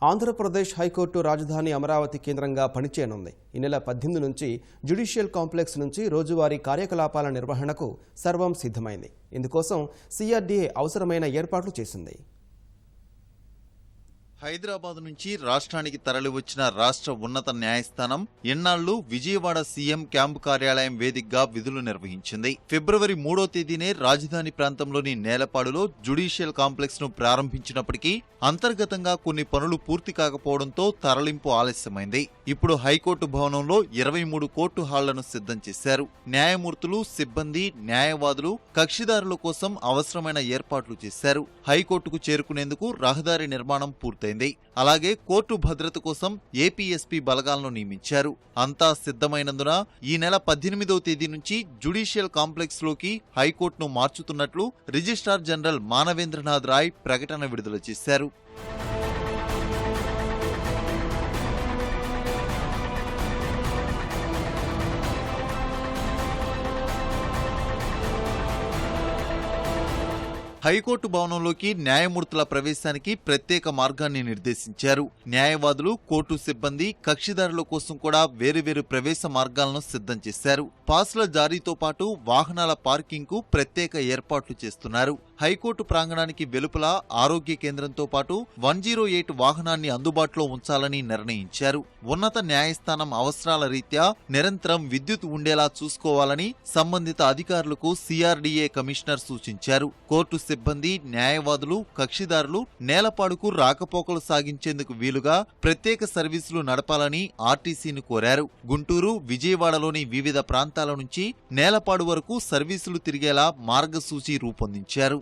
Andhra Pradesh high court రాజధాని అమరావతి కేంద్రంగా పనిచేయనుంది. ఈ నెల 18 నుంచి జ్యుడిషియల్ కాంప్లెక్స్ నుంచి రోజువారీ కార్యకలాపాల నిర్వహణకు సర్వం సిద్ధమైంది. ఇందుకోసం సిఆర్డీఏ అవసరమైన ఏర్పాట్లు చేసింది. హైదరాబాద్ నుంచి రాష్ట్రానికి తరలివచ్చిన రాష్ట్ర ఉన్నత న్యాయస్థానం ఎన్నాళ్లు విజయవాడ సీఎం క్యాంపు కార్యాలయం వేదికగా విధులు నిర్వహించింది. ఫిబ్రవరి 3వ తేదీనే రాజధాని ప్రాంతంలోని నేలపాడులో జ్యుడిషియల్ కాంప్లెక్స్ ను ప్రారంభించినప్పటికీ అంతర్గతంగా కొన్ని పనులు పూర్తి కాకపోవడంతో తరలింపు ఆలస్యమైంది. ఇప్పుడు హైకోర్టు భవనంలో 23 కోర్టు హాళ్లను సిద్ధం చేశారు. న్యాయమూర్తులు, సిబ్బంది, న్యాయవాదులు, కక్షిదారుల కోసం అవసరమైన ఏర్పాట్లు చేశారు. హైకోర్టుకు చేరుకునేందుకు రహదారి నిర్మాణం పూర్తయింది. అలాగే కోర్టు భద్రత కోసం ఏపీఎస్పీ బలగాలను నియమించారు. అంతా సిద్ధమైనందున ఈ నెల 18వ తేదీ నుంచి జ్యుడిషియల్ కాంప్లెక్స్ లోకి హైకోర్టును మార్చుతున్నట్లు రిజిస్ట్రార్ జనరల్ మానవేంద్రనాథ్ రాయ్ ప్రకటన విడుదల చేశారు. హైకోర్టు భవనంలోకి న్యాయమూర్తుల ప్రవేశానికి ప్రత్యేక మార్గాన్ని నిర్దేశించారు. న్యాయవాదులు, కోర్టు సిబ్బంది, కక్షిదారుల కోసం కూడా వేరువేరు ప్రవేశ మార్గాలను సిద్ధం చేశారు. పాస్ల జారీతో పాటు వాహనాల పార్కింగ్ కు ప్రత్యేక ఏర్పాట్లు చేస్తున్నారు. హైకోర్టు ప్రాంగణానికి వెలుపల ఆరోగ్య కేంద్రంతో పాటు 108 వాహనాన్ని అందుబాటులో ఉంచాలని నిర్ణయించారు. ఉన్నత న్యాయస్థానం అవసరాల రీత్యా నిరంతరం విద్యుత్ ఉండేలా చూసుకోవాలని సంబంధిత అధికారులకు సిఆర్డీఏ కమిషనర్ సూచించారు. కోర్టు సిబ్బంది, న్యాయవాదులు, కక్షిదారులు నేలపాడుకు రాకపోకలు సాగించేందుకు వీలుగా ప్రత్యేక సర్వీసులు నడపాలని ఆర్టీసీని కోరారు. గుంటూరు, విజయవాడలోని వివిధ ప్రాంతాల నుంచి నేలపాడు వరకు సర్వీసులు తిరిగేలా మార్గసూచి రూపొందించారు.